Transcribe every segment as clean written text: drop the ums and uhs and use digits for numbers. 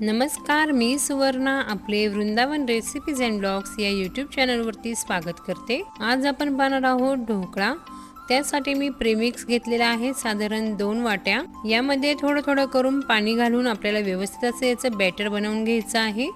नमस्कार, मी सुवर्णा आपले Vrindavan recipes and blogs या यूट्यूब चॅनलवरती स्वागत करते। आज आपण बनवणार आहोत ढोकळा। त्यासाठी मी प्रेमिक्स घेतलेला आहे साधारण 2 वाट्या। यामध्ये थोडं थोडं करून पाणी घालून आपल्याला व्यवस्थित असं याचं बॅटर बनवून घ्यायचं आहे।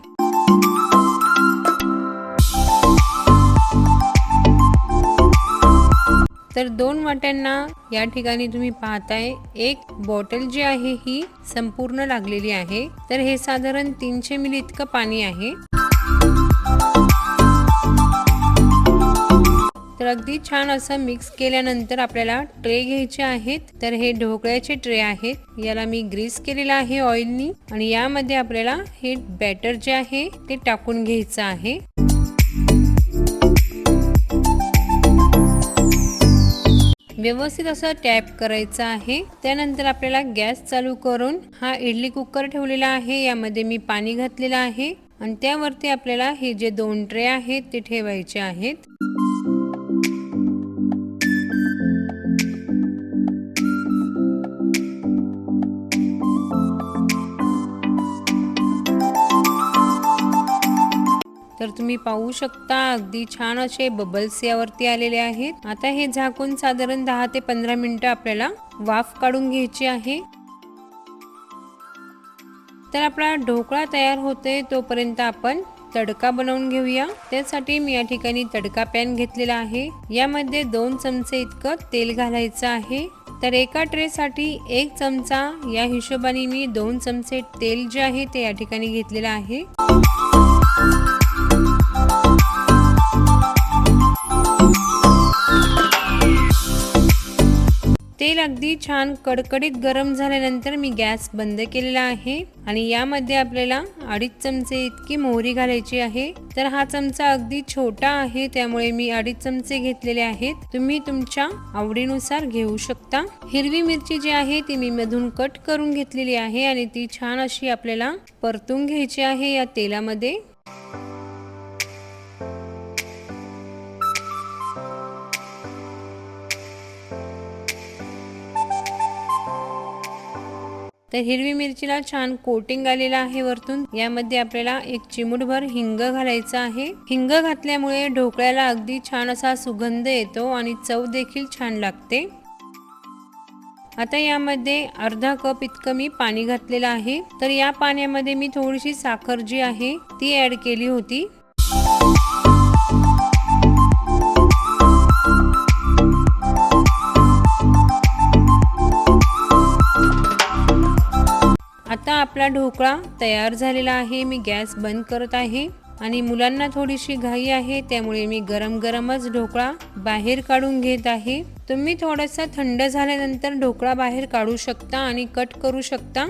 तर 2 वाट्यांना या ठिकाणी तुम्ही पाहताय एक बॉटल जी आहे ही संपूर्ण लागलेली आहे। तर हे साधारण 300 मिली इतकं पाणी आहे। तर अगदी छान असं मिक्स केल्यानंतर आपल्याला ट्रे घ्यायचे आहेत। तर हे ढोकळ्याचे ट्रे आहेत। याला मी ग्रीस केलेला आहे ऑइलनी आणि यामध्ये आपल्याला हे बॅटर जे आहे ते टाकून घ्यायचं आहे। व्यवस्थित असं टॅप करायचं आहे। त्यानंतर आपल्याला गॅस चालू करून हा इडली कुकर ठेवलेला आहे। यामध्ये मी पाणी घातलेलं आहे आणि त्यावरती आपल्याला हे जे 2 ट्रे आहेत ते ठेवायचे आहेत। तर तुम्ही पाहू शकता अगदी छान असे बबल्स यावरती आलेले आहेत। आता हे झाकून साधारण 10 ते 15 मिनिटं आपल्याला वाफ काढून घ्यायची आहे। तर आपला ढोकळा तयार होते तोपर्यंत आपण तडका बनवून घेऊया। त्यासाठी मी या ठिकाणी तडका पॅन घेतलेला आहे। यामध्ये 2 चमचे इतकं तेल घालायचं आहे। तर एका ट्रे साठी 1 चमचा या हिशोबाने मी 2 चमचे तेल जे आहे ते या ठिकाणी घेतलेलं आहे। तेल अगदी छान कडकडीत गरम झाल्यानंतर मी गॅस बंद केलेला आहे आणि यामध्ये आपल्याला 2.5 चमचे इतकी मोहरी घालायची आहे। तर हा चमचा अगदी छोटा आहे त्यामुळे मी 2.5 चमचे घेतलेले आहेत। तुम्ही तुमच्या आवडीनुसार घेऊ शकता। हिरवी मिरची जी आहे ती मी मधून कट करून घेतलेली आहे आणि ती छान अशी आपल्याला परतून घ्यायची आहे या तेलामध्ये। तर हिरवी मिरचीला छान कोटिंग आलेला आहे वरतून। यामध्ये आपल्याला 1 चिमूटभर हिंग घालायचा आहे। हिंग घातल्यामुळे ढोकळ्याला अगदी छान असा सुगंध येतो आणि चव देखील छान लागते। आता यामध्ये अर्धा कप इतकं मी पाणी घातलेलं आहे। तर या पाण्यामध्ये मी थोडीशी साखर जी आहे ती ऍड केली होती। आता आपला ढोकळा तयार झालेला आहे। मी गॅस बंद करत आहे आणि मुलांना थोडीशी घाई आहे त्यामुळे मी गरमच ढोकळा बाहेर काढून घेत आहे। तुम्ही थोडासा थंड झाल्यानंतर ढोकळा बाहेर काढू शकता आणि कट करू शकता।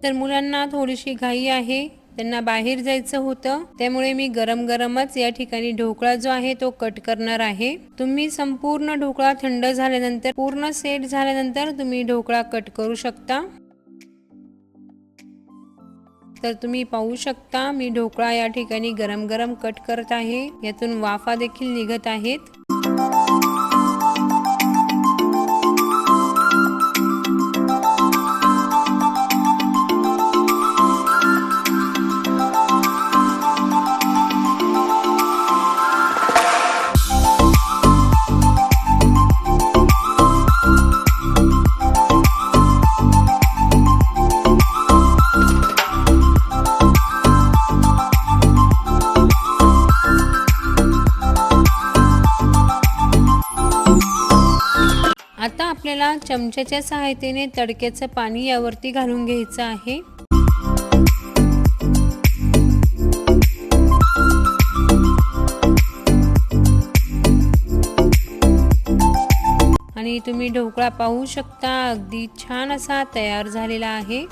तर मुलांना थोडीशी घाई आहे, त्यांना बाहेर जायचं होतं त्यामुळे मी गरमच या ठिकाणी ढोकळा जो आहे तो कट करणार आहे। तुम्ही संपूर्ण ढोकळा थंड झाल्यानंतर पूर्ण सेट झाल्यानंतर तुम्ही ढोकळा कट करू शकता। तर तुम्ही पाहू शकता मी ढोकळा या ठिकाणी गरम कट करत आहे। यातून वाफा देखील निघत आहेत। आता आपल्याला चमच्याच्या सहायतेने तडक्याचं पाणी यावरती घालून घ्यायचं आहे। आणि तुम्ही ढोकळा पाहू शकता अगदी छान असा तयार झालेला आहे।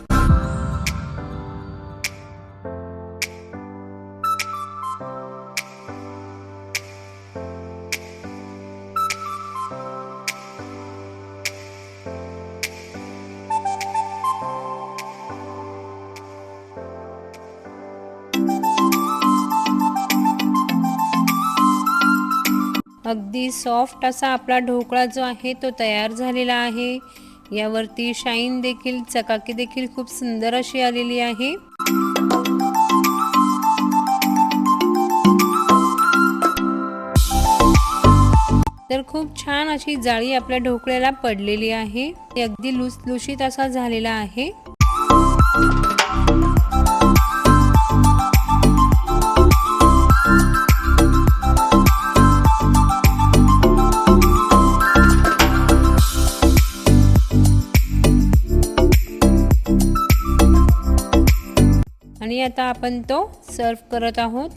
अगदी सॉफ्ट असा आपला ढोकळा जो आहे तो तयार झालेला आहे। यावरती शाईन देखील, चकाकी देखील खूप सुंदर अशी आलेली आहे। तर खूप छान अशी जाळी आपल्या ढोकळ्याला पडलेली आहे। ते अगदी लुसलुशीत असा झालेला आहे। आणि आता आपण तो सर्व करत आहोत।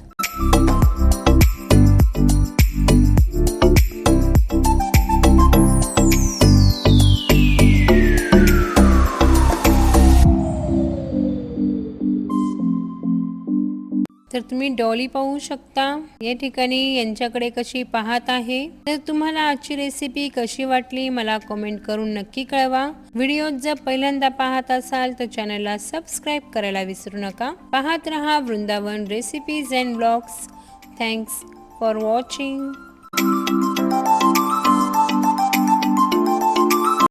तर तुम्ही डॉली पाहू शकता या ठिकाणी यांच्याकडे कशी पाहत आहे। तर तुम्हाला आजची रेसिपी कशी वाटली मला कमेंट करून नक्की कळवा। व्हिडिओ जर पहिल्यांदा पाहत असाल तर चॅनलला सबस्क्राईब करायला विसरू नका। पाहत रहा Vrindavan recipes and blogs. Thanks for watching.